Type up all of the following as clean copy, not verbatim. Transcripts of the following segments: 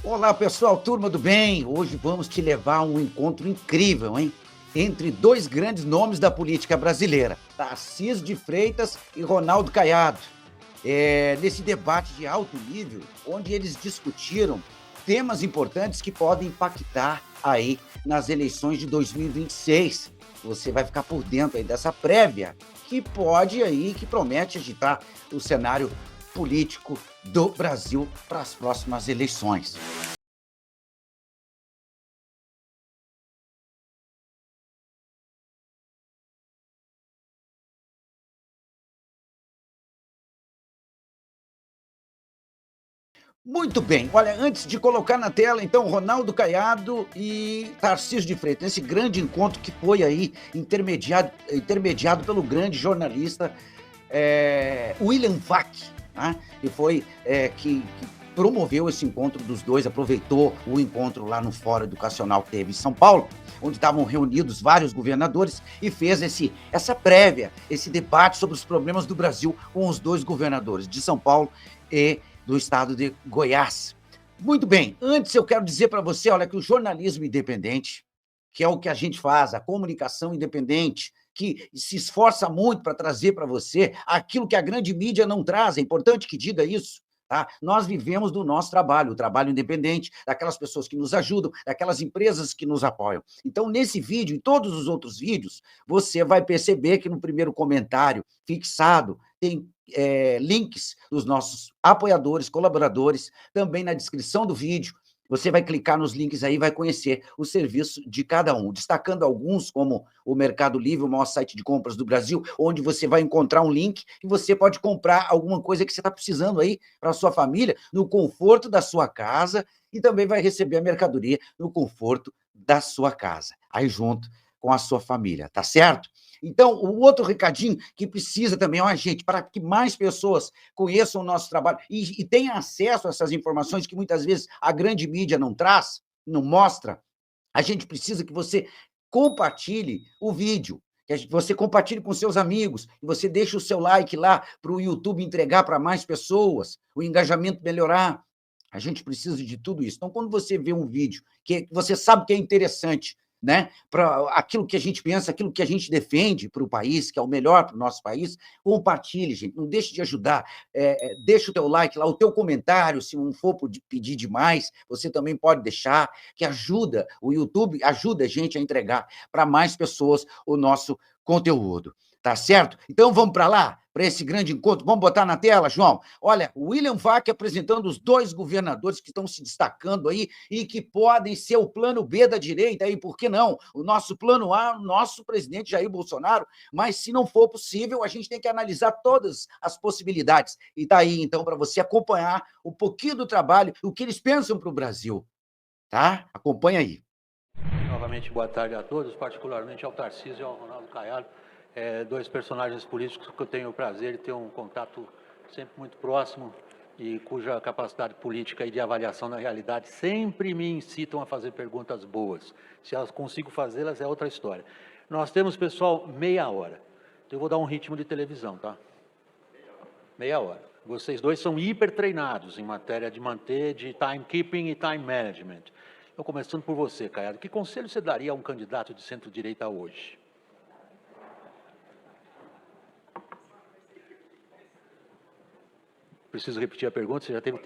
Olá, pessoal, turma do bem. Hoje vamos te levar a um encontro incrível, hein? Entre dois grandes nomes da política brasileira, Tarcísio de Freitas e Ronaldo Caiado. Nesse debate de alto nível, onde eles discutiram temas importantes que podem impactar aí nas eleições de 2026. Você vai ficar por dentro aí dessa prévia que promete agitar o cenário político do Brasil para as próximas eleições. Muito bem. Olha, antes de colocar na tela, então, Ronaldo Caiado e Tarcísio de Freitas, esse grande encontro que foi aí intermediado pelo grande jornalista William Vac, né? E foi que promoveu esse encontro dos dois, aproveitou o encontro lá no Fórum Educacional que teve em São Paulo, onde estavam reunidos vários governadores, e fez essa prévia, esse debate sobre os problemas do Brasil com os dois governadores de São Paulo e do estado de Goiás. Muito bem, antes eu quero dizer para você, olha, que o jornalismo independente, que é o que a gente faz, a comunicação independente, que se esforça muito para trazer para você aquilo que a grande mídia não traz, é importante que diga isso. Tá? Nós vivemos do nosso trabalho, o trabalho independente, daquelas pessoas que nos ajudam, daquelas empresas que nos apoiam. Então, nesse vídeo e todos os outros vídeos, você vai perceber que no primeiro comentário fixado tem links dos nossos apoiadores, colaboradores, também na descrição do vídeo. Você vai clicar nos links aí e vai conhecer o serviço de cada um, destacando alguns, como o Mercado Livre, o maior site de compras do Brasil, onde você vai encontrar um link e você pode comprar alguma coisa que você está precisando aí para a sua família, no conforto da sua casa, e também vai receber a mercadoria no conforto da sua casa, aí junto com a sua família, tá certo? Então, o outro recadinho que precisa também, ó, gente, para que mais pessoas conheçam o nosso trabalho e tenham acesso a essas informações que muitas vezes a grande mídia não traz, não mostra, a gente precisa que você compartilhe o vídeo, que você compartilhe com seus amigos, que você deixe o seu like lá para o YouTube entregar para mais pessoas, o engajamento melhorar. A gente precisa de tudo isso. Então, quando você vê um vídeo que você sabe que é interessante, né, para aquilo que a gente pensa, aquilo que a gente defende para o país, que é o melhor para o nosso país, compartilhe, gente, não deixe de ajudar, deixa o teu like lá, o teu comentário, se não for pedir demais, você também pode deixar, que ajuda, o YouTube ajuda a gente a entregar para mais pessoas o nosso conteúdo, tá certo? Então vamos para lá, para esse grande encontro, vamos botar na tela, João? Olha, o William Vac apresentando os dois governadores que estão se destacando aí e que podem ser o plano B da direita, aí, por que não? O nosso plano A, o nosso presidente Jair Bolsonaro, mas se não for possível, a gente tem que analisar todas as possibilidades. E está aí, então, para você acompanhar um pouquinho do trabalho, o que eles pensam para o Brasil, tá? Acompanha aí. Novamente, boa tarde a todos, particularmente ao Tarcísio e ao Ronaldo Caiado, dois personagens políticos que eu tenho o prazer de ter um contato sempre muito próximo e cuja capacidade política e de avaliação da realidade sempre me incitam a fazer perguntas boas. Se elas consigo fazê-las é outra história. Nós temos, pessoal, meia hora. Eu vou dar um ritmo de televisão, tá? Meia hora. Vocês dois são hiper treinados em matéria de manter de timekeeping e time management. Então, começando por você, Caiado, que conselho você daria a um candidato de centro-direita hoje? Preciso repetir a pergunta, você já teve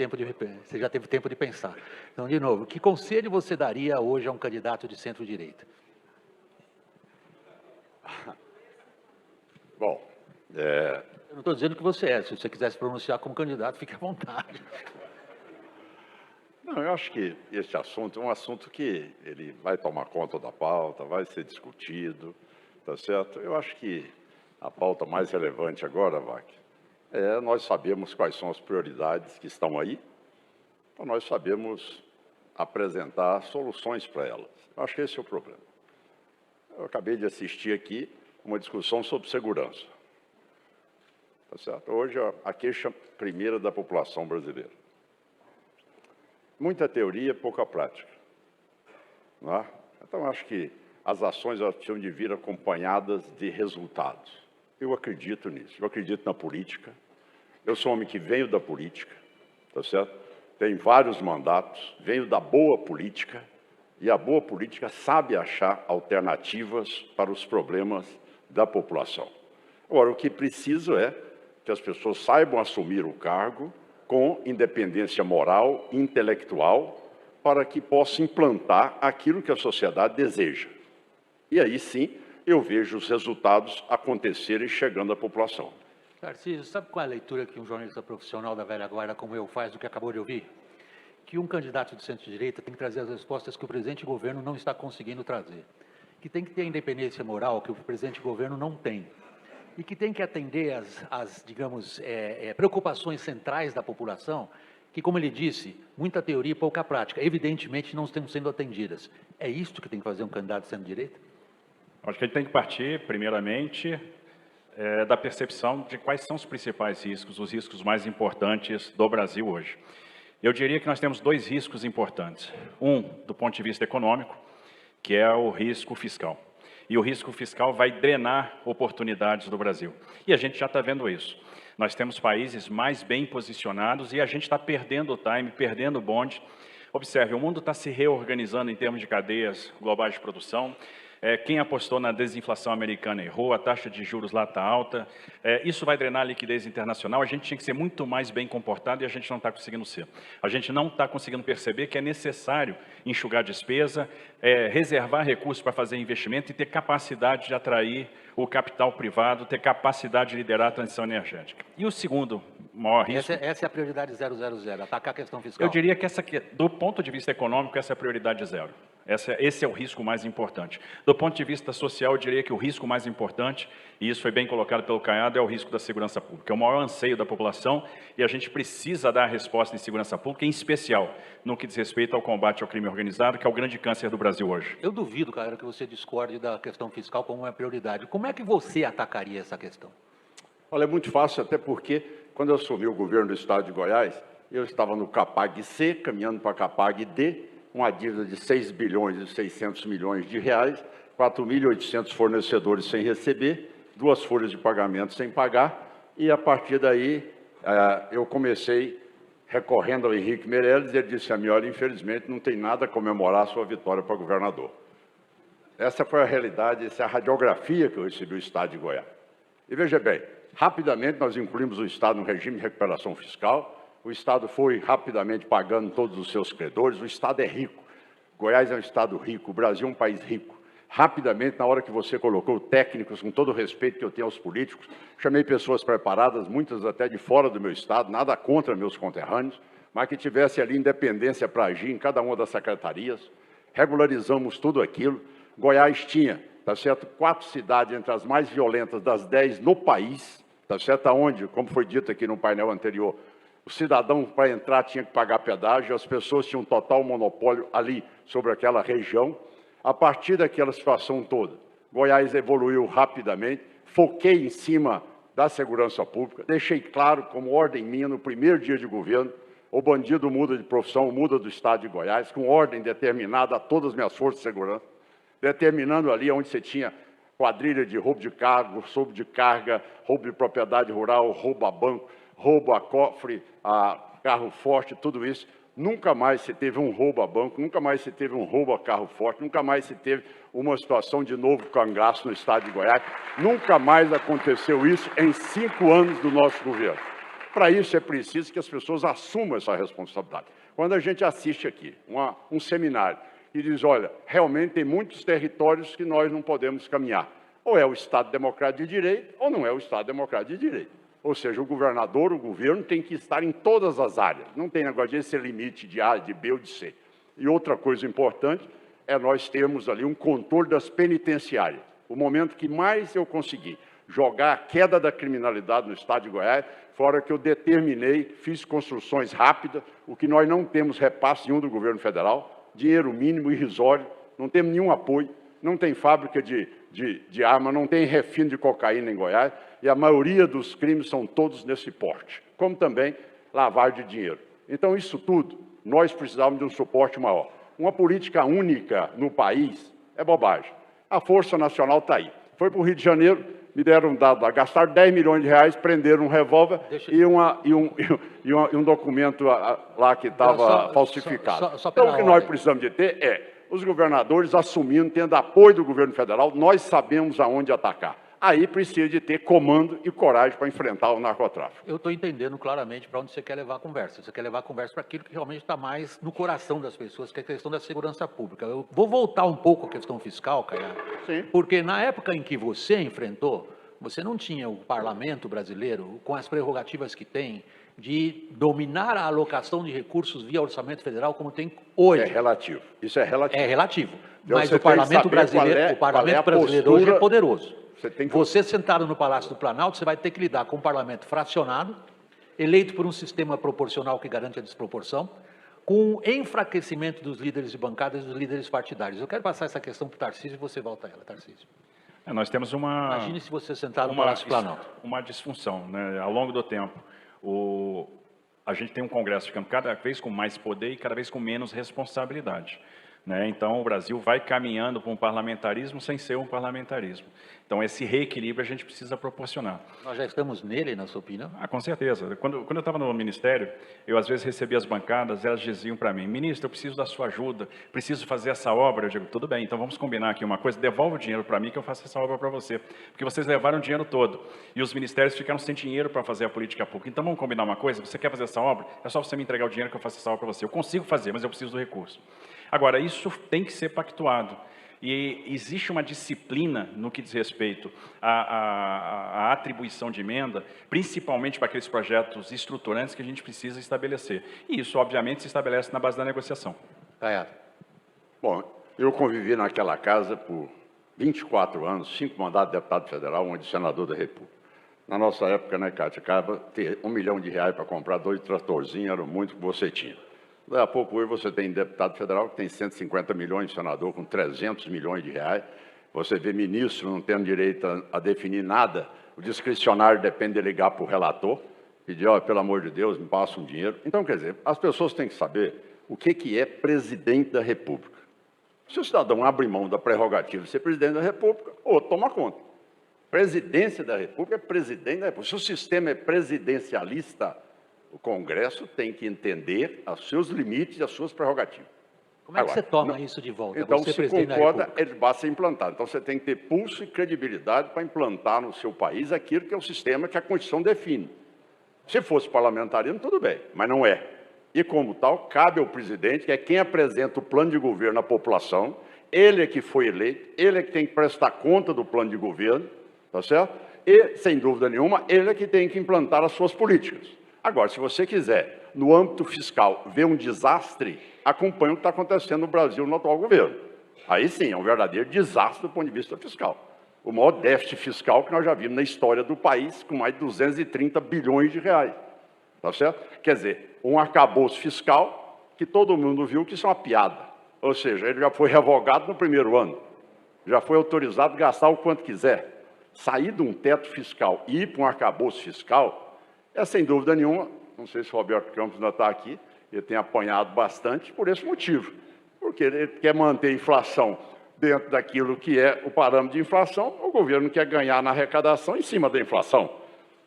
tempo de pensar. Então, de novo, que conselho você daria hoje a um candidato de centro-direita? Bom, Eu não estou dizendo que você é, se você quiser se pronunciar como candidato, fique à vontade. não, eu acho que este assunto é um assunto que ele vai tomar conta da pauta, vai ser discutido, tá certo? Eu acho que a pauta mais relevante agora, Vac, nós sabemos quais são as prioridades que estão aí, então nós sabemos apresentar soluções para elas. Eu acho que esse é o problema. Eu acabei de assistir aqui uma discussão sobre segurança, tá certo? Hoje a queixa primeira da população brasileira. Muita teoria, pouca prática. Não é? Então, acho que as ações tinham de vir acompanhadas de resultados. Eu acredito nisso, eu acredito na política. Eu sou um homem que veio da política, tá certo? tenho vários mandatos, venho da boa política, e a boa política sabe achar alternativas para os problemas da população. Agora, o que preciso é que as pessoas saibam assumir o cargo com independência moral e intelectual para que possa implantar aquilo que a sociedade deseja. E aí sim, eu vejo os resultados acontecerem chegando à população. Tarcísio, sabe qual é a leitura que um jornalista profissional da velha guarda como eu faz do que acabou de ouvir? Que um candidato de centro-direita tem que trazer as respostas que o presidente governo não está conseguindo trazer. Que tem que ter a independência moral que o presidente governo não tem. E que tem que atender às digamos, preocupações centrais da população, que, como ele disse, muita teoria e pouca prática, evidentemente não estão sendo atendidas. É isso que tem que fazer um candidato de centro-direita? Acho que a gente tem que partir, primeiramente, da percepção de quais são os principais riscos, os riscos mais importantes do Brasil hoje. Eu diria que nós temos dois riscos importantes. Um, do ponto de vista econômico, que é o risco fiscal. E o risco fiscal vai drenar oportunidades do Brasil. E a gente já está vendo isso. Nós temos países mais bem posicionados e a gente está perdendo o time, perdendo o bonde. Observe, o mundo está se reorganizando em termos de cadeias globais de produção. Quem apostou na desinflação americana errou, a taxa de juros lá está alta. Isso vai drenar a liquidez internacional. A gente tinha que ser muito mais bem comportado e a gente não está conseguindo ser. A gente não está conseguindo perceber que é necessário enxugar despesa, reservar recursos para fazer investimento e ter capacidade de atrair o capital privado, ter capacidade de liderar a transição energética. E o segundo maior risco... Essa é a prioridade 000, atacar a questão fiscal. Eu diria que do ponto de vista econômico, essa é a prioridade zero. Esse é o risco mais importante. Do ponto de vista social, eu diria que o risco mais importante, e isso foi bem colocado pelo Caiado, é o risco da segurança pública. É o maior anseio da população e a gente precisa dar resposta em segurança pública, em especial no que diz respeito ao combate ao crime organizado, que é o grande câncer do Brasil hoje. Eu duvido, cara, que você discorde da questão fiscal como uma prioridade. Como é que você atacaria essa questão? Olha, é muito fácil, até porque, quando eu assumi o governo do estado de Goiás, eu estava no CAPAG-C, caminhando para a CAPAG-D, uma dívida de 6 bilhões e 600 milhões de reais, 4.800 fornecedores sem receber, 2 folhas de pagamento sem pagar, e a partir daí eu comecei recorrendo ao Henrique Meirelles, e ele disse a mim, olha, infelizmente não tem nada a comemorar a sua vitória para governador. Essa foi a realidade, essa é a radiografia que eu recebi do estado de Goiás. E veja bem, rapidamente nós incluímos o estado no regime de recuperação fiscal, o estado foi rapidamente pagando todos os seus credores, o estado é rico, Goiás é um estado rico, o Brasil é um país rico. Rapidamente, na hora que você colocou técnicos, com todo o respeito que eu tenho aos políticos, chamei pessoas preparadas, muitas até de fora do meu estado, nada contra meus conterrâneos, mas que tivesse ali independência para agir em cada uma das secretarias, regularizamos tudo aquilo. Goiás tinha, tá certo, 4 cidades entre as mais violentas das 10 no país, tá certo, aonde, como foi dito aqui no painel anterior, o cidadão, para entrar, tinha que pagar pedágio, as pessoas tinham total monopólio ali sobre aquela região. A partir daquela situação toda, Goiás evoluiu rapidamente, foquei em cima da segurança pública, deixei claro, como ordem minha, no primeiro dia de governo, o bandido muda de profissão, muda do estado de Goiás, com ordem determinada a todas as minhas forças de segurança, determinando ali onde você tinha quadrilha de roubo de cargo, roubo de carga, roubo de propriedade rural, roubo a banco, roubo a cofre, a carro forte, tudo isso. Nunca mais se teve um roubo a banco, nunca mais se teve um roubo a carro forte, nunca mais se teve uma situação de novo cangaço no estado de Goiás. Nunca mais aconteceu isso em 5 anos do nosso governo. Para isso é preciso que as pessoas assumam essa responsabilidade. Quando a gente assiste aqui um seminário e diz, olha, realmente tem muitos territórios que nós não podemos caminhar. Ou é o Estado Democrático de Direito, ou não é o Estado Democrático de Direito. Ou seja, o governador, o governo tem que estar em todas as áreas. Não tem negócio de esse limite de A, de B ou de C. E outra coisa importante é nós termos ali um controle das penitenciárias. O momento que mais eu consegui jogar a queda da criminalidade no estado de Goiás, fora que eu determinei, fiz construções rápidas, o que nós não temos repasse nenhum do governo federal, dinheiro mínimo, irrisório, não temos nenhum apoio, não tem fábrica de arma, não tem refino de cocaína em Goiás, e a maioria dos crimes são todos nesse porte, como também lavagem de dinheiro. Então, isso tudo, nós precisávamos de um suporte maior. Uma política única no país é bobagem. A Força Nacional está aí. Foi para o Rio de Janeiro, me deram um dado lá, gastaram 10 milhões de reais, prenderam um revólver e um documento lá que estava falsificado. Então, o que nós precisamos de ter é os governadores assumindo, tendo apoio do governo federal, nós sabemos aonde atacar. Aí precisa de ter comando e coragem para enfrentar o narcotráfico. Eu estou entendendo claramente para onde você quer levar a conversa. Você quer levar a conversa para aquilo que realmente está mais no coração das pessoas, que é a questão da segurança pública. Eu vou voltar um pouco à questão fiscal, Caiado, porque na época em que você enfrentou, você não tinha o parlamento brasileiro, com as prerrogativas que tem, de dominar a alocação de recursos via orçamento federal como tem hoje. É relativo. Isso é relativo. É relativo. Então, mas o parlamento brasileiro hoje é poderoso. Você sentado no Palácio do Planalto, você vai ter que lidar com um parlamento fracionado, eleito por um sistema proporcional que garante a desproporção, com o enfraquecimento dos líderes de bancadas e dos líderes partidários. Eu quero passar essa questão para o Tarcísio e você volta a ela, Tarcísio. Nós temos uma... Imagine se você sentar no Palácio do Planalto. Uma disfunção, né? Ao longo do tempo. A gente tem um Congresso ficando cada vez com mais poder e cada vez com menos responsabilidade. Né? Então, o Brasil vai caminhando para um parlamentarismo sem ser um parlamentarismo. Então, esse reequilíbrio a gente precisa proporcionar. Nós já estamos nele, na sua opinião? Com certeza. Quando eu estava no Ministério, eu às vezes recebia as bancadas, elas diziam para mim, ministro, eu preciso da sua ajuda, preciso fazer essa obra. Eu digo, tudo bem, então vamos combinar aqui uma coisa, devolve o dinheiro para mim que eu faço essa obra para você. Porque vocês levaram o dinheiro todo e os ministérios ficaram sem dinheiro para fazer a política pública. Então, vamos combinar uma coisa, você quer fazer essa obra? É só você me entregar o dinheiro que eu faço essa obra para você. Eu consigo fazer, mas eu preciso do recurso. Agora, isso tem que ser pactuado. E existe uma disciplina no que diz respeito à atribuição de emenda, principalmente para aqueles projetos estruturantes que a gente precisa estabelecer. E isso, obviamente, se estabelece na base da negociação. Bom, eu convivi naquela casa por 24 anos, 5 mandatos de deputado federal, 1 de senador da República. Na nossa época, né, Cátia, acaba ter R$1 milhão para comprar 2 tratorzinhos, era muito que você tinha. Daí a pouco hoje você tem deputado federal que tem 150 milhões, senador com 300 milhões de reais. Você vê ministro não tendo direito a definir nada. O discricionário depende de ligar para o relator, pedir, ó, pelo amor de Deus, me passa um dinheiro. Então, quer dizer, as pessoas têm que saber o que é presidente da República. Se o cidadão abre mão da prerrogativa de ser presidente da República, outro toma conta. Presidência da República é presidente da República. Se o sistema é presidencialista, o Congresso tem que entender os seus limites e as suas prerrogativas. Como é que você toma isso de volta? Então, você, se concorda, ele basta ser implantado. Então, você tem que ter pulso e credibilidade para implantar no seu país aquilo que é o sistema que a Constituição define. Se fosse parlamentarismo, tudo bem, mas não é. E, como tal, cabe ao presidente, que é quem apresenta o plano de governo à população, ele é que foi eleito, ele é que tem que prestar conta do plano de governo, tá certo? E, sem dúvida nenhuma, ele é que tem que implantar as suas políticas. Agora, se você quiser, no âmbito fiscal, ver um desastre, acompanhe o que está acontecendo no Brasil no atual governo. Aí sim, é um verdadeiro desastre do ponto de vista fiscal. O maior déficit fiscal que nós já vimos na história do país, com mais de 230 bilhões de reais. Tá certo? Quer dizer, um arcabouço fiscal que todo mundo viu que isso é uma piada. Ou seja, ele já foi revogado no primeiro ano. Já foi autorizado a gastar o quanto quiser. Sair de um teto fiscal e ir para um arcabouço fiscal é, sem dúvida nenhuma, não sei se o Roberto Campos ainda está aqui, ele tem apanhado bastante por esse motivo, porque ele quer manter a inflação dentro daquilo que é o parâmetro de inflação, o governo quer ganhar na arrecadação em cima da inflação,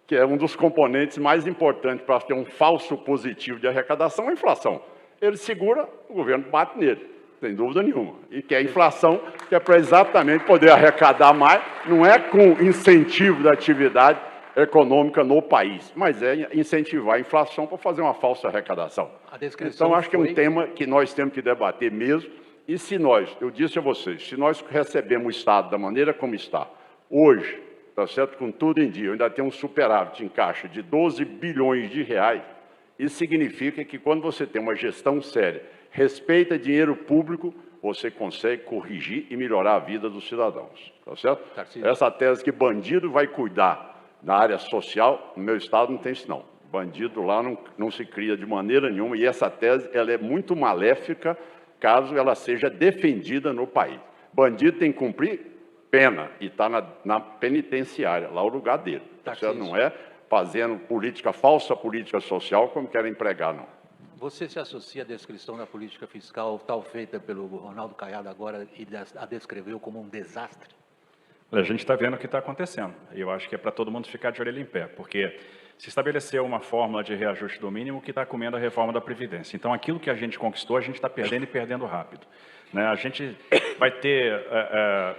que é um dos componentes mais importantes para ter um falso positivo de arrecadação, a inflação. Ele segura, o governo bate nele, sem dúvida nenhuma, e quer a inflação, que é para exatamente poder arrecadar mais, não é com incentivo da atividade econômica no país, mas é incentivar a inflação para fazer uma falsa arrecadação. Então, acho que é um tema que nós temos que debater mesmo, e se nós, eu disse a vocês, se nós recebemos o Estado da maneira como está, hoje, tá certo, com tudo em dia, ainda tem um superávit em caixa de 12 bilhões de reais, isso significa que quando você tem uma gestão séria, respeita dinheiro público, você consegue corrigir e melhorar a vida dos cidadãos, tá certo? Essa tese que bandido vai cuidar na área social, no meu estado não tem isso não. Bandido lá não se cria de maneira nenhuma, e essa tese ela é muito maléfica caso ela seja defendida no país. Bandido tem que cumprir pena, e está na penitenciária, lá o lugar dele. Certo? Não é fazendo falsa política social como querem pregar, não. Você se associa à descrição da política fiscal tal feita pelo Ronaldo Caiado agora e a descreveu como um desastre? A gente está vendo o que está acontecendo. E eu acho que é para todo mundo ficar de orelha em pé, porque se estabeleceu uma fórmula de reajuste do mínimo que está comendo a reforma da Previdência. Então, aquilo que a gente conquistou, a gente está perdendo e perdendo rápido. Né? A gente vai ter,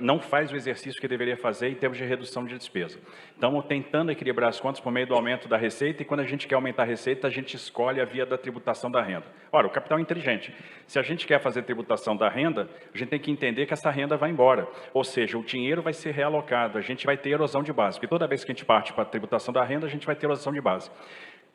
não faz o exercício que deveria fazer em termos de redução de despesa. Estamos tentando equilibrar as contas por meio do aumento da receita, e quando a gente quer aumentar a receita, a gente escolhe a via da tributação da renda. Ora, o capital é inteligente. Se a gente quer fazer tributação da renda, a gente tem que entender que essa renda vai embora. Ou seja, o dinheiro vai ser realocado, a gente vai ter erosão de base, porque toda vez que a gente parte para a tributação da renda, a gente vai ter erosão de base.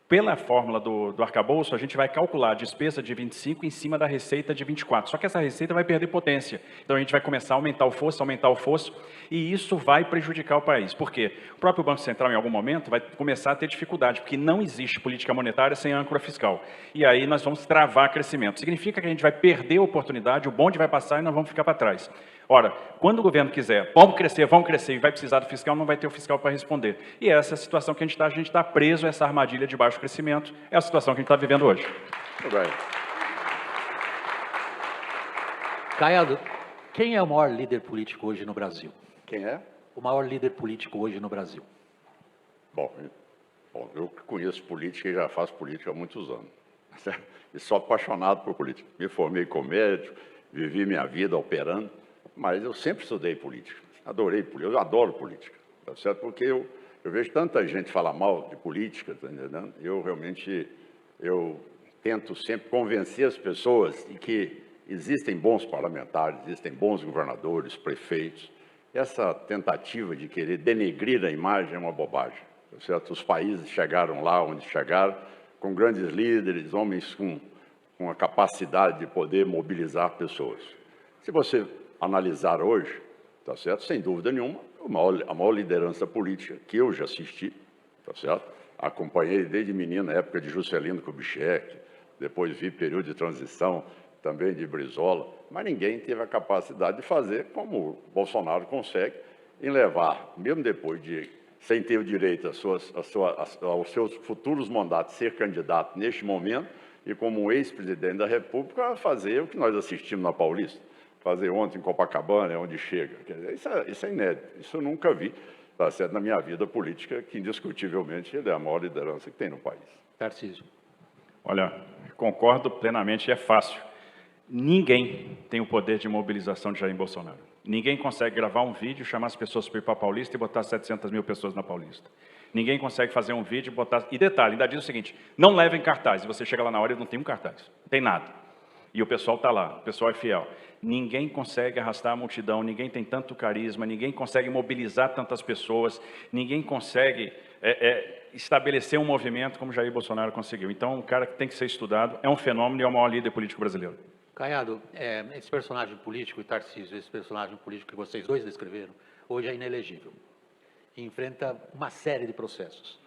Pela fórmula do arcabouço, a gente vai calcular a despesa de 25 em cima da receita de 24. Só que essa receita vai perder potência. Então, a gente vai começar a aumentar o fosso, e isso vai prejudicar o país. Por quê? O próprio Banco Central, em algum momento, vai começar a ter dificuldade, porque não existe política monetária sem âncora fiscal. E aí nós vamos travar crescimento. Significa que a gente vai perder a oportunidade, o bonde vai passar e nós vamos ficar para trás. Ora, quando o governo quiser, vamos crescer, e vai precisar do fiscal, não vai ter o fiscal para responder. E essa é a situação que a gente está preso a essa armadilha de baixo crescimento, é a situação que a gente está vivendo hoje. Muito bem. Caiado, quem é o maior líder político hoje no Brasil? Quem é? O maior líder político hoje no Brasil? Bom, eu conheço política e já faço política há muitos anos. E sou apaixonado por política. Me formei como médico, vivi minha vida operando, mas eu sempre estudei política. Adorei política, eu adoro política, tá certo? Porque eu vejo tanta gente falar mal de política, tá entendendo? Eu tento sempre convencer as pessoas de que existem bons parlamentares, existem bons governadores, prefeitos. Essa tentativa de querer denegrir a imagem é uma bobagem, tá certo? Os países chegaram lá onde chegaram, com grandes líderes, homens com a capacidade de poder mobilizar pessoas. Se você analisar hoje, tá certo? Sem dúvida nenhuma, a maior liderança política que eu já assisti, tá certo? Acompanhei desde menino, na época de Juscelino Kubitschek, depois vi período de transição também de Brizola, mas ninguém teve a capacidade de fazer como o Bolsonaro consegue, em levar, mesmo depois de, sem ter o direito aos seus futuros mandatos, ser candidato neste momento, e como um ex-presidente da República, fazer o que nós assistimos na Paulista, fazer ontem em Copacabana, é onde chega. Quer dizer, isso é inédito, isso eu nunca vi, tá certo, na minha vida política, que indiscutivelmente ele é a maior liderança que tem no país. Tarcísio. Olha, concordo plenamente, é fácil. Ninguém tem o poder de mobilização de Jair Bolsonaro. Ninguém consegue gravar um vídeo, chamar as pessoas para ir para a Paulista e botar 700 mil pessoas na Paulista. Ninguém consegue fazer um vídeo e botar... E detalhe, ainda diz o seguinte, não levem cartaz. E você chega lá na hora e não tem um cartaz, não tem nada. E o pessoal está lá, o pessoal é fiel. Ninguém consegue arrastar a multidão, ninguém tem tanto carisma, ninguém consegue mobilizar tantas pessoas, ninguém consegue estabelecer um movimento como Jair Bolsonaro conseguiu. Então, um cara que tem que ser estudado, é um fenômeno e é o maior líder político brasileiro. Caiado, esse personagem político, e Tarcísio, esse personagem político que vocês dois descreveram, hoje é inelegível. E enfrenta uma série de processos.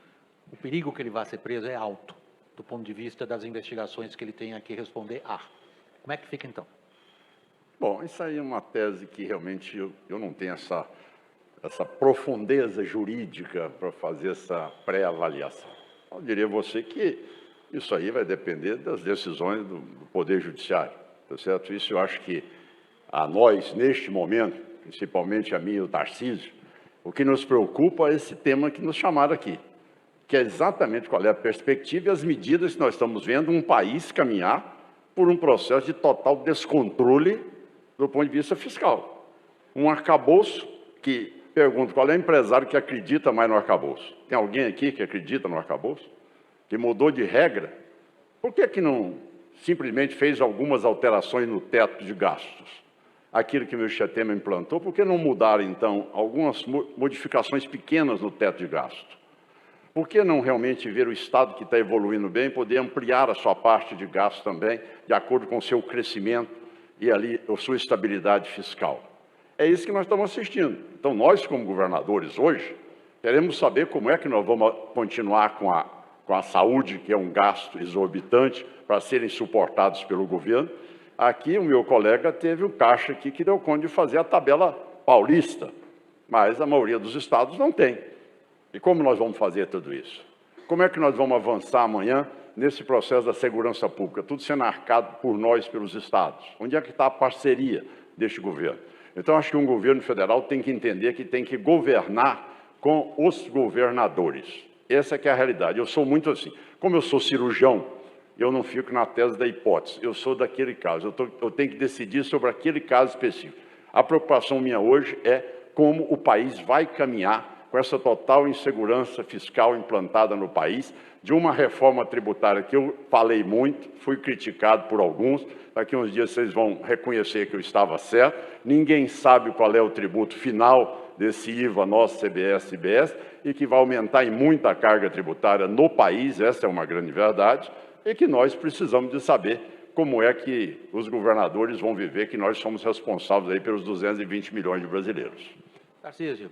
O perigo que ele vai ser preso é alto, do ponto de vista das investigações que ele tem a que responder a. Como é que fica, então? Bom, isso aí é uma tese que realmente eu não tenho essa profundeza jurídica para fazer essa pré-avaliação. Eu diria a você que isso aí vai depender das decisões do Poder Judiciário, tá certo? Isso eu acho que a nós, neste momento, principalmente a mim e o Tarcísio, o que nos preocupa é esse tema que nos chamaram aqui, que é exatamente qual é a perspectiva e as medidas que nós estamos vendo um país caminhar por um processo de total descontrole do ponto de vista fiscal. Um arcabouço que, pergunto, qual é o empresário que acredita mais no arcabouço? Tem alguém aqui que acredita no arcabouço? Que mudou de regra? Por que não simplesmente fez algumas alterações no teto de gastos? Aquilo que o Michel Temer implantou, por que não mudaram, então, algumas modificações pequenas no teto de gasto? Por que não realmente ver o Estado que está evoluindo bem, poder ampliar a sua parte de gasto também, de acordo com o seu crescimento e ali a sua estabilidade fiscal? É isso que nós estamos assistindo. Então, nós, como governadores hoje, queremos saber como é que nós vamos continuar com a saúde, que é um gasto exorbitante, para serem suportados pelo governo. Aqui, o meu colega teve o caixa aqui que deu conta de fazer a tabela paulista, mas a maioria dos estados não tem. E como nós vamos fazer tudo isso? Como é que nós vamos avançar amanhã nesse processo da segurança pública? Tudo sendo arcado por nós, pelos estados. Onde é que está a parceria deste governo? Então, acho que um governo federal tem que entender que tem que governar com os governadores. Essa que é a realidade. Eu sou muito assim. Como eu sou cirurgião, eu não fico na tese da hipótese. Eu sou daquele caso. Eu tenho que decidir sobre aquele caso específico. A preocupação minha hoje é como o país vai caminhar com essa total insegurança fiscal implantada no país, de uma reforma tributária que eu falei muito, fui criticado por alguns, daqui a uns dias vocês vão reconhecer que eu estava certo, ninguém sabe qual é o tributo final desse IVA nosso, CBS e IBS, e que vai aumentar em muita carga tributária no país, essa é uma grande verdade, e que nós precisamos de saber como é que os governadores vão viver, que nós somos responsáveis aí pelos 220 milhões de brasileiros. Tarcísio,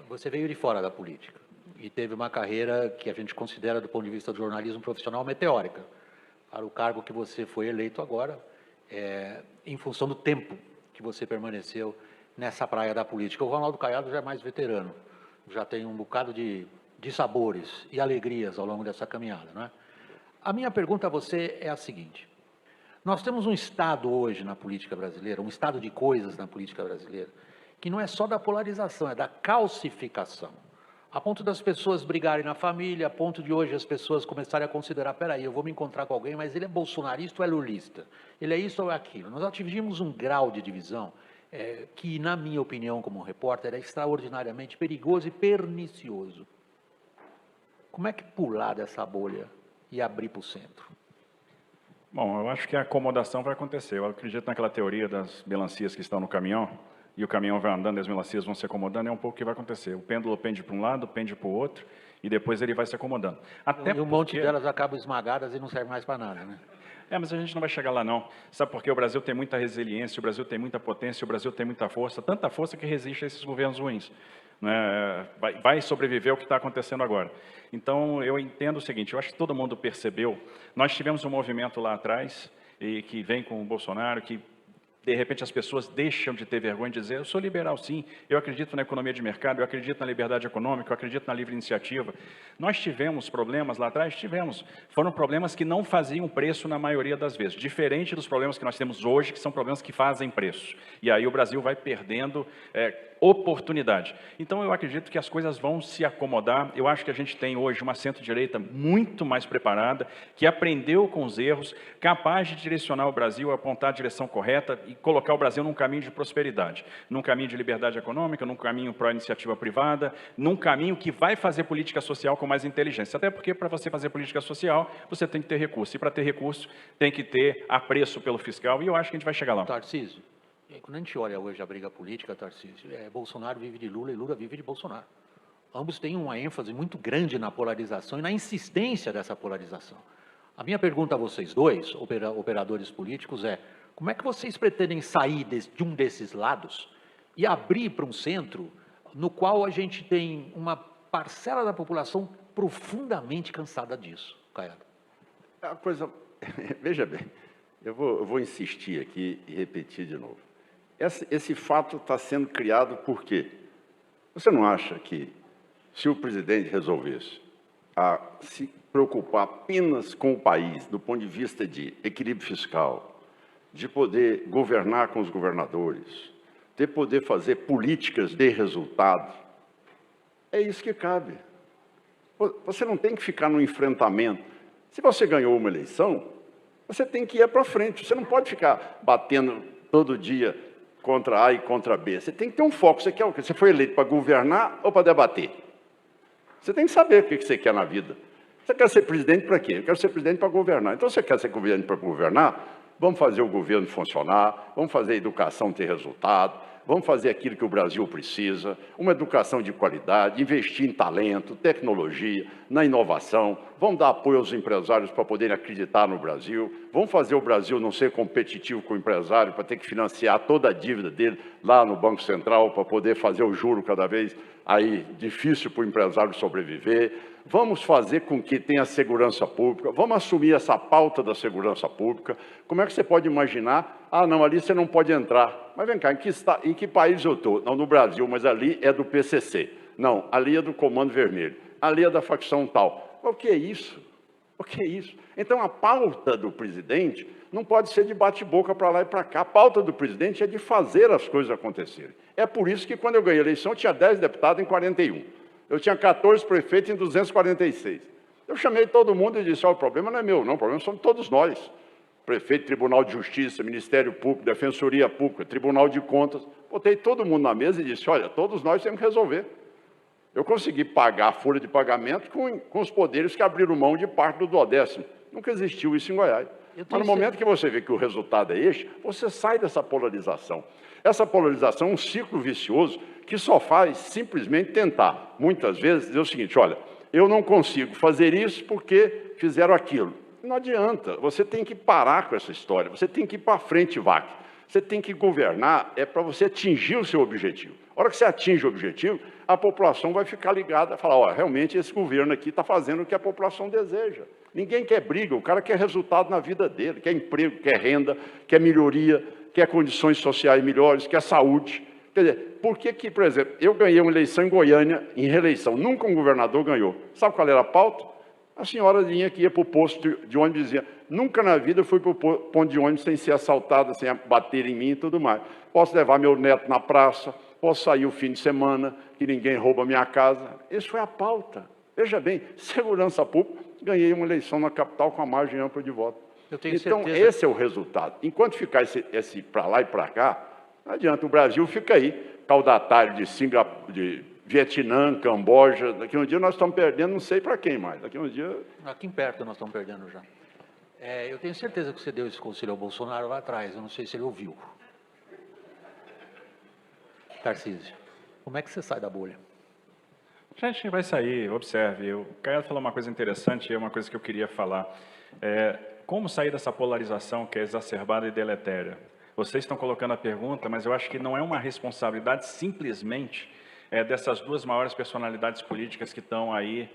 você veio de fora da política e teve uma carreira que a gente considera, do ponto de vista do jornalismo profissional, meteórica, para o cargo que você foi eleito agora, em função do tempo que você permaneceu nessa praia da política. O Ronaldo Caiado já é mais veterano, já tem um bocado de sabores e alegrias ao longo dessa caminhada, não é? A minha pergunta a você é a seguinte: nós temos um estado hoje na política brasileira, um estado de coisas na política brasileira, que não é só da polarização, é da calcificação. A ponto das pessoas brigarem na família, a ponto de hoje as pessoas começarem a considerar, peraí, eu vou me encontrar com alguém, mas ele é bolsonarista ou é lulista? Ele é isso ou é aquilo? Nós atingimos um grau de divisão que, na minha opinião como repórter, é extraordinariamente perigoso e pernicioso. Como é que pular dessa bolha e abrir para o centro? Bom, eu acho que a acomodação vai acontecer. Eu acredito naquela teoria das melancias que estão no caminhão, e o caminhão vai andando e as melancias vão se acomodando, é um pouco o que vai acontecer. O pêndulo pende para um lado, pende para o outro, e depois ele vai se acomodando. Até e um monte delas acabam esmagadas e não serve mais para nada, né? Mas a gente não vai chegar lá, não. Sabe por quê? O Brasil tem muita resiliência, o Brasil tem muita potência, o Brasil tem muita força, tanta força que resiste a esses governos ruins. Né? Vai sobreviver ao que está acontecendo agora. Então, eu entendo o seguinte, eu acho que todo mundo percebeu, nós tivemos um movimento lá atrás, e que vem com o Bolsonaro, que de repente as pessoas deixam de ter vergonha de dizer, eu sou liberal sim, eu acredito na economia de mercado, eu acredito na liberdade econômica, eu acredito na livre iniciativa. Nós tivemos problemas lá atrás? Tivemos. Foram problemas que não faziam preço na maioria das vezes, diferente dos problemas que nós temos hoje, que são problemas que fazem preço. E aí o Brasil vai perdendo oportunidade. Então eu acredito que as coisas vão se acomodar. Eu acho que a gente tem hoje uma centro-direita muito mais preparada, que aprendeu com os erros, capaz de direcionar o Brasil, apontar a direção correta e colocar o Brasil num caminho de prosperidade, num caminho de liberdade econômica, num caminho para a iniciativa privada, num caminho que vai fazer política social com mais inteligência. Até porque para você fazer política social, você tem que ter recurso. E para ter recurso, tem que ter apreço pelo fiscal. E eu acho que a gente vai chegar lá. Tarcísio, quando a gente olha hoje a briga política, Tarcísio, Bolsonaro vive de Lula e Lula vive de Bolsonaro. Ambos têm uma ênfase muito grande na polarização e na insistência dessa polarização. A minha pergunta a vocês dois, operadores políticos, é: como é que vocês pretendem sair de um desses lados e abrir para um centro no qual a gente tem uma parcela da população profundamente cansada disso, Caiado? A coisa, veja bem, eu vou insistir aqui e repetir de novo. Esse fato está sendo criado por quê? Você não acha que, se o presidente resolvesse se preocupar apenas com o país, do ponto de vista de equilíbrio fiscal, de poder governar com os governadores, de poder fazer políticas de resultado, é isso que cabe. Você não tem que ficar no enfrentamento. Se você ganhou uma eleição, você tem que ir para frente. Você não pode ficar batendo todo dia contra A e contra B. Você tem que ter um foco. Você quer o quê? Você foi eleito para governar ou para debater? Você tem que saber o que você quer na vida. Você quer ser presidente para quê? Eu quero ser presidente para governar. Então, você quer ser presidente para governar? Vamos fazer o governo funcionar, vamos fazer a educação ter resultado, vamos fazer aquilo que o Brasil precisa, uma educação de qualidade, investir em talento, tecnologia, na inovação, vamos dar apoio aos empresários para poderem acreditar no Brasil, vamos fazer o Brasil não ser competitivo com o empresário para ter que financiar toda a dívida dele lá no Banco Central para poder fazer o juro cada vez aí difícil para o empresário sobreviver. Vamos fazer com que tenha segurança pública, vamos assumir essa pauta da segurança pública. Como é que você pode imaginar? Ah, não, ali você não pode entrar. Mas vem cá, em que país eu estou? Não, no Brasil, mas ali é do PCC. Não, ali é do Comando Vermelho. Ali é da facção tal. O que é isso? O que é isso? Então, a pauta do presidente não pode ser de bate-boca para lá e para cá. A pauta do presidente é de fazer as coisas acontecerem. É por isso que, quando eu ganhei a eleição, eu tinha 10 deputados em 41. Eu tinha 14 prefeitos em 246. Eu chamei todo mundo e disse, o problema não é meu, não, o problema são de todos nós. Prefeito, Tribunal de Justiça, Ministério Público, Defensoria Pública, Tribunal de Contas. Botei todo mundo na mesa e disse, olha, todos nós temos que resolver. Eu consegui pagar a folha de pagamento com os poderes que abriram mão de parte do 12º. Nunca existiu isso em Goiás. Mas no momento que você vê que o resultado é este, você sai dessa polarização. Essa polarização é um ciclo vicioso que só faz simplesmente tentar, muitas vezes, dizer o seguinte, olha, eu não consigo fazer isso porque fizeram aquilo. Não adianta, você tem que parar com essa história, você tem que ir para frente, VAC. Você tem que governar, é para você atingir o seu objetivo. A hora que você atinge o objetivo, a população vai ficar ligada, falar, ó, realmente esse governo aqui está fazendo o que a população deseja. Ninguém quer briga, o cara quer resultado na vida dele, quer emprego, quer renda, quer melhoria, quer condições sociais melhores, quer saúde. Quer dizer, por que, por exemplo, eu ganhei uma eleição em Goiânia, em reeleição, nunca um governador ganhou. Sabe qual era a pauta? A senhorazinha que ia para o posto de ônibus dizia, nunca na vida fui para o ponto de ônibus sem ser assaltada, sem bater em mim e tudo mais. Posso levar meu neto na praça, posso sair o fim de semana, que ninguém rouba minha casa. Isso foi a pauta. Veja bem, segurança pública, ganhei uma eleição na capital com a margem ampla de voto. Então, esse é o resultado. Enquanto ficar esse para lá e para cá, não adianta, o Brasil fica aí, caudatário de Vietnã, Camboja, daqui a um dia nós estamos perdendo, não sei para quem mais, daqui a um dia... Aqui perto nós estamos perdendo já. Eu tenho certeza que você deu esse conselho ao Bolsonaro lá atrás, eu não sei se ele ouviu. Tarcísio, como é que você sai da bolha? A gente vai sair, observe, o Caiado falou uma coisa interessante, é uma coisa que eu queria falar. Como sair dessa polarização que é exacerbada e deletéria? Vocês estão colocando a pergunta, mas eu acho que não é uma responsabilidade simplesmente dessas duas maiores personalidades políticas que estão aí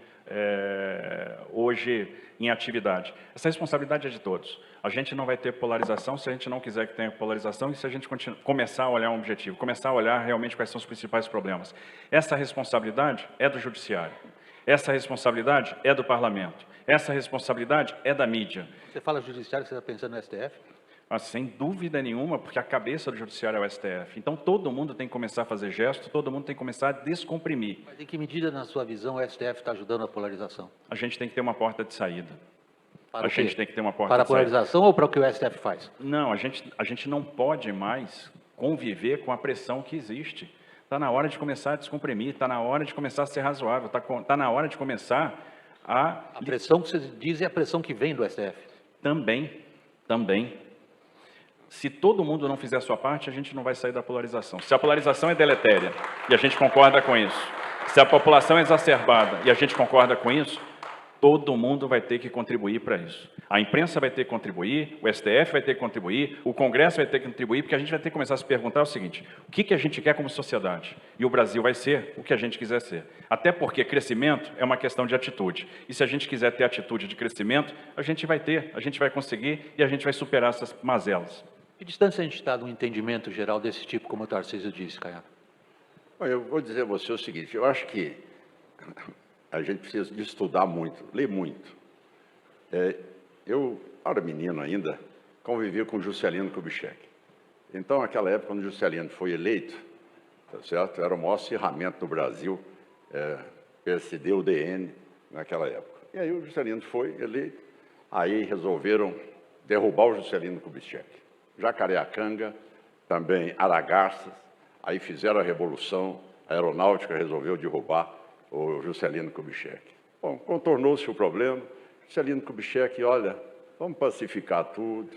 hoje em atividade. Essa responsabilidade é de todos. A gente não vai ter polarização se a gente não quiser que tenha polarização e se a gente começar a olhar um objetivo, começar a olhar realmente quais são os principais problemas. Essa responsabilidade é do Judiciário. Essa responsabilidade é do Parlamento. Essa responsabilidade é da mídia. Você fala Judiciário, você está pensando no STF? Mas, sem dúvida nenhuma, porque a cabeça do Judiciário é o STF. Então, todo mundo tem que começar a fazer gesto, todo mundo tem que começar a descomprimir. Mas em que medida, na sua visão, o STF está ajudando a polarização? A gente tem que ter uma porta de saída. Para a gente tem que ter uma porta para a de saída. polarização ou para o que o STF faz? Não, a gente não pode mais conviver com a pressão que existe. Está na hora de começar a descomprimir, está na hora de começar a ser razoável, está na hora de começar a... A pressão que você diz é a pressão que vem do STF? Também. Se todo mundo não fizer a sua parte, a gente não vai sair da polarização. Se a polarização é deletéria, e a gente concorda com isso, se a população é exacerbada, e a gente concorda com isso, todo mundo vai ter que contribuir para isso. A imprensa vai ter que contribuir, o STF vai ter que contribuir, o Congresso vai ter que contribuir, porque a gente vai ter que começar a se perguntar o seguinte, o que a gente quer como sociedade? E o Brasil vai ser o que a gente quiser ser. Até porque crescimento é uma questão de atitude. E se a gente quiser ter atitude de crescimento, a gente vai ter, a gente vai conseguir e a gente vai superar essas mazelas. Que distância a gente está de um entendimento geral desse tipo, como o Tarcísio disse, Caiado? Eu vou dizer a você o seguinte, eu acho que a gente precisa de estudar muito, ler muito. Eu era menino ainda, convivi com o Juscelino Kubitschek. Então, naquela época, quando o Juscelino foi eleito, tá certo? Era o maior acirramento do Brasil, PSD, UDN, naquela época. E aí o Juscelino foi eleito, aí resolveram derrubar o Juscelino Kubitschek. Jacareacanga, também Aragarças, aí fizeram a revolução, a aeronáutica resolveu derrubar o Juscelino Kubitschek. Bom, contornou-se o problema, Juscelino Kubitschek, olha, vamos pacificar tudo,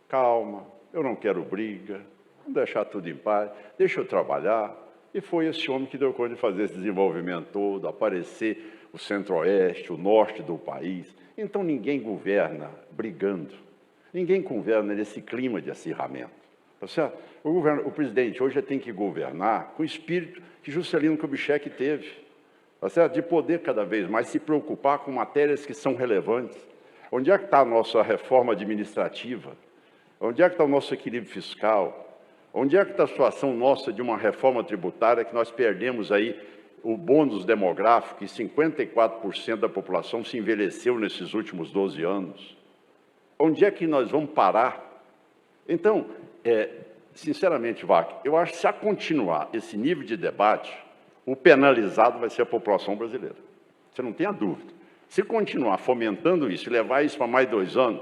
calma, eu não quero briga, vamos deixar tudo em paz, deixa eu trabalhar. E foi esse homem que deu conta de fazer esse desenvolvimento todo, aparecer o centro-oeste, o norte do país. Então ninguém governa brigando. Ninguém governa nesse clima de acirramento, tá certo? O presidente hoje tem que governar com o espírito que Juscelino Kubitschek teve, tá certo? De poder cada vez mais se preocupar com matérias que são relevantes. Onde é que está a nossa reforma administrativa? Onde é que está o nosso equilíbrio fiscal? Onde é que está a situação nossa de uma reforma tributária que nós perdemos aí o bônus demográfico, e 54% da população se envelheceu nesses últimos 12 anos. Onde é que nós vamos parar? Então, sinceramente, Vac, eu acho que se a continuar esse nível de debate, o penalizado vai ser a população brasileira. Você não tem a dúvida. Se continuar fomentando isso e levar isso para mais 2 anos,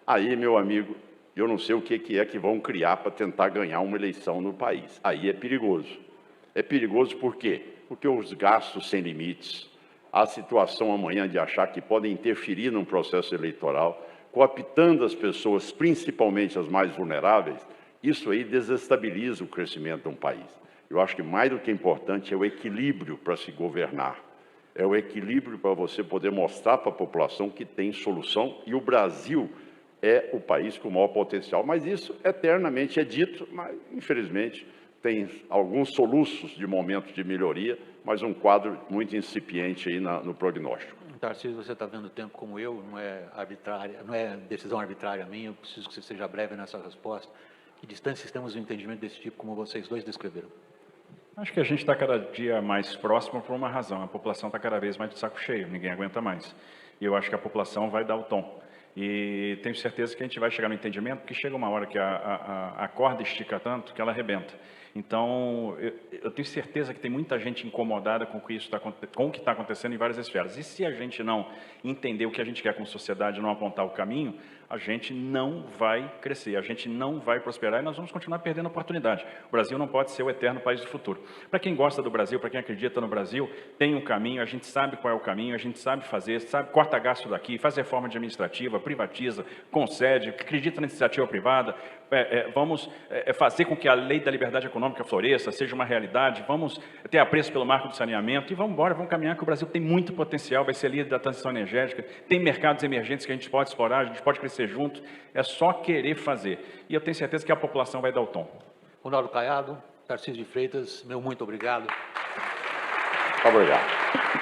aí, meu amigo, eu não sei o que é que vão criar para tentar ganhar uma eleição no país. Aí é perigoso. É perigoso por quê? Porque os gastos sem limites, a situação amanhã de achar que podem interferir num processo eleitoral, cooptando as pessoas, principalmente as mais vulneráveis, isso aí desestabiliza o crescimento de um país. Eu acho que mais do que importante é o equilíbrio para se governar. É o equilíbrio para você poder mostrar para a população que tem solução, e o Brasil é o país com o maior potencial. Mas isso eternamente é dito, mas infelizmente tem alguns soluços de momentos de melhoria, mas um quadro muito incipiente aí no prognóstico. Tarcísio, você está vendo o tempo como eu, não é arbitrária, não é decisão arbitrária minha, eu preciso que você seja breve nessa resposta. Que distância estamos no entendimento desse tipo, como vocês dois descreveram? Acho que a gente está cada dia mais próximo por uma razão. A população está cada vez mais de saco cheio, ninguém aguenta mais. E eu acho que a população vai dar o tom. E tenho certeza que a gente vai chegar no entendimento, porque chega uma hora que a corda estica tanto que ela arrebenta. Então, eu tenho certeza que tem muita gente incomodada com o que está acontecendo em várias esferas. E se a gente não entender o que a gente quer como sociedade, não apontar o caminho, a gente não vai crescer, a gente não vai prosperar e nós vamos continuar perdendo oportunidade. O Brasil não pode ser o eterno país do futuro. Para quem gosta do Brasil, para quem acredita no Brasil, tem um caminho, a gente sabe qual é o caminho, a gente sabe fazer, sabe, corta gasto daqui, faz reforma administrativa, privatiza, concede, acredita na iniciativa privada, vamos fazer com que a lei da liberdade econômica floresça, seja uma realidade, vamos ter apreço pelo marco do saneamento e vamos embora, vamos caminhar, que o Brasil tem muito potencial, vai ser líder da transição energética, tem mercados emergentes que a gente pode explorar, a gente pode crescer junto, é só querer fazer. E eu tenho certeza que a população vai dar o tom. Ronaldo Caiado, Tarcísio de Freitas, meu muito obrigado. Obrigado.